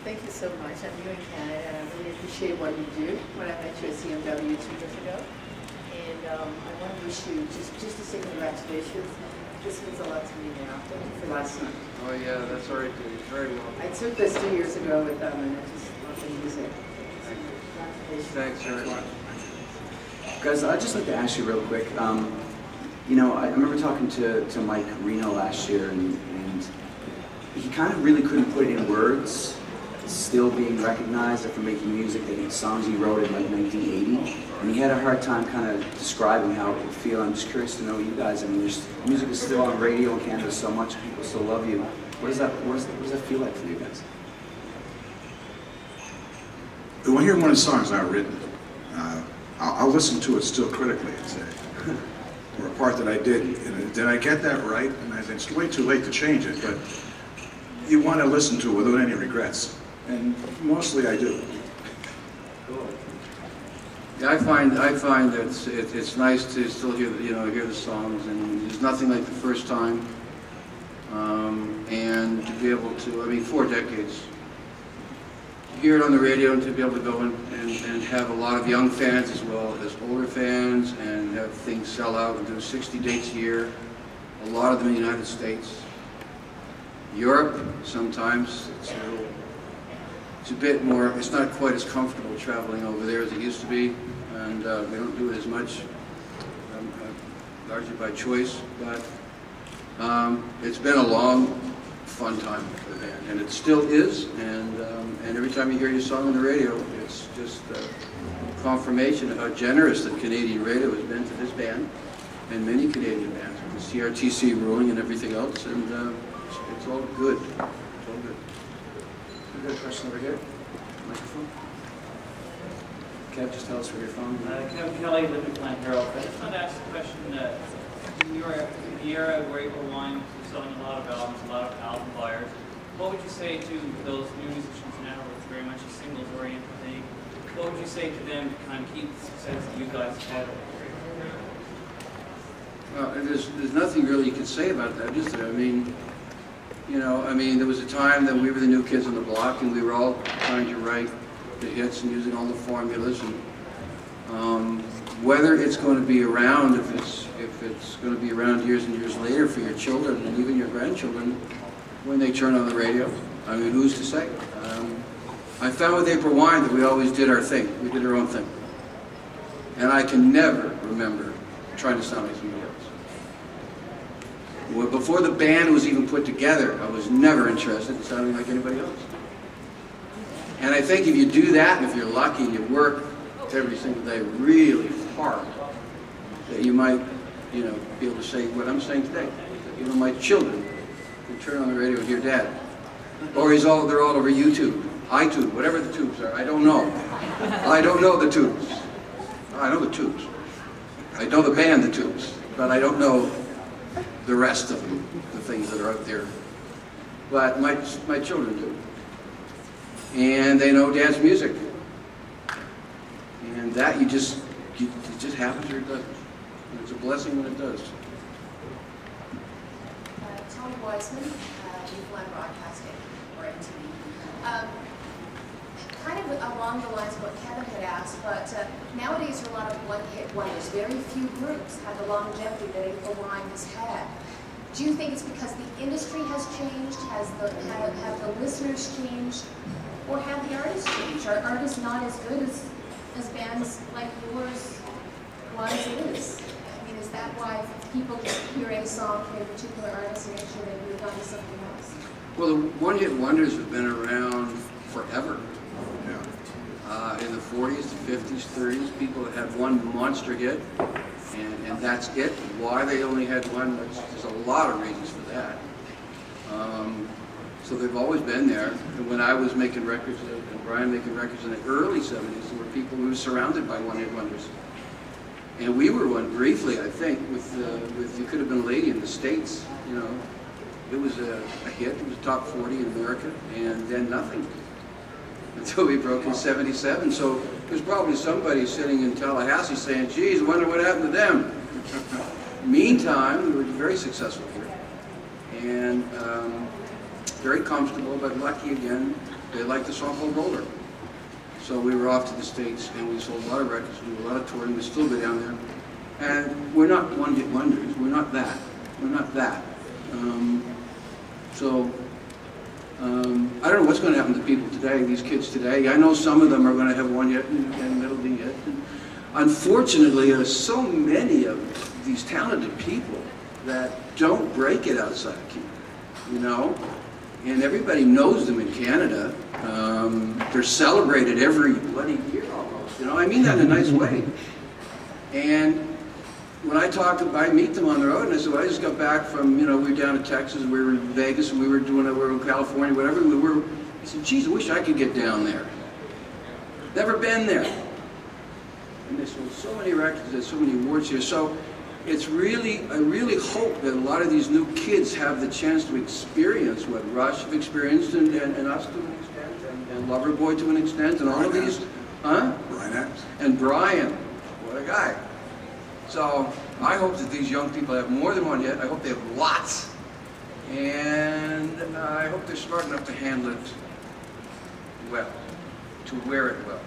Thank you so much. I'm new in Canada, and I really appreciate what you do. When I met you at CMW 2 years ago, and I want to wish you just to say congratulations. This means a lot to me now. Thank you for last night. Oh yeah, that's all right, dude. Very well. I took this 2 years ago with them, and I just love the music. Thanks very much. Guys, I'd just like to ask you real quick. You know, I remember talking to Mike Reno last year, and he kind of really couldn't put it in words, still being recognized for making music, that songs he wrote in like 1980, and he had a hard time kind of describing how it would feel. I'm just curious to know you guys. I mean, music is still on radio in Canada so much, people still love you. What does that feel like for you guys? When I hear one of the songs I've written, I'll listen to it still critically and say, or a part that I did I get that right? And I think it's way too late to change it, but you want to listen to it without any regrets. And mostly I do. Yeah, I find that it's nice to still hear the songs, and there's nothing like the first time. And to be able to, I mean, 4 decades, hear it on the radio, and to be able to go and have a lot of young fans as well as older fans, and have things sell out and do 60 dates a year, a lot of them in the United States. Europe, sometimes it's a bit more, it's not quite as comfortable traveling over there as it used to be, and we don't do it as much, largely by choice, but it's been a long, fun time for the band, and it still is, and every time you hear your song on the radio, it's just confirmation of how generous that Canadian radio has been to this band, and many Canadian bands, with the CRTC ruling and everything else, and it's all good. It's all good. We've got a question over here. Microphone. Kev, just tell us where you're from. Kevin Kelly, living in Plant Herald. I just wanted to ask a question. You were in the era where April Wine was selling a lot of albums, a lot of album buyers. What would you say to those new musicians now, where it's very much a singles-oriented thing? What would you say to them to kind of keep the success that you guys had? Well, there's nothing really you can say about that, is there? I mean, there was a time that we were the new kids on the block, and we were all trying to write the hits and using all the formulas. And whether it's going to be around, if it's going to be around years and years later for your children and even your grandchildren when they turn on the radio, I mean, who's to say? I found with April Wine that we always did our thing. We did our own thing, and I can never remember trying to sound like somebody else. Well, before the band was even put together, I was never interested in sounding like anybody else. And I think if you do that, and if you're lucky and you work every single day really hard, that you might, be able to say what I'm saying today. My children can turn on the radio and hear Dad. Or they're all over YouTube, iTunes, whatever the tubes are. I don't know. I don't know the tubes. I know the tubes. I know the band, the Tubes, but I don't know the rest of them, the things that are out there. But my children do. And they know dance music. And that it just happens or it doesn't. And it's a blessing when it does. Tony Weisman, Newfoundland Broadcasting, or MTV. Kind of along the lines of what Kevin had asked, but nowadays there are a lot of one-hit wonders. Very few groups have the longevity that April Wine has had. Do you think it's because the industry has changed? Have the listeners changed? Or have the artists changed? Are artists not as good as bands like yours once is? I mean, is that why people just hear a song from a particular artist and actually they move on to something else? Well, the one-hit wonders have been around forever. In the 40s, the 50s, 30s, people that had one monster hit, and that's it. Why they only had one, there's a lot of reasons for that. So they've always been there. And when I was making records, and Brian making records in the early 70s, there were people who were surrounded by one-hit wonders. And we were one briefly, I think, with You Could Have Been a Lady in the States. It was a hit. It was top 40 in America, and then nothing. Until we broke in 77. So there's probably somebody sitting in Tallahassee saying, geez, I wonder what happened to them. Meantime, we were very successful here. And very comfortable, but lucky again. They liked the song called Roller. So we were off to the States, and we sold a lot of records, we did a lot of touring, we still go down there. And we're not one-hit wonders, we're not that. We're not that. I don't know what's going to happen to people today, these kids today. I know some of them are going to have one hit, and that'll be it. And unfortunately, there's so many of these talented people that don't break it outside of Canada, you know? And everybody knows them in Canada. They're celebrated every bloody year almost, you know? I mean that in a nice way. And when I meet them on the road, and I said, well, I just got back from, you know, we were down in Texas, we were in Vegas, and we were in California, whatever. I said, geez, I wish I could get down there. Never been there. And they sold so many records, there's so many awards here. So it's really, I really hope that a lot of these new kids have the chance to experience what Rush have experienced, and us to an extent, and Loverboy to an extent, and all of these. Huh? Brian Adams. And Brian, what a guy. So I hope that these young people have more than one hit. I hope they have lots. And I hope they're smart enough to handle it well, to wear it well.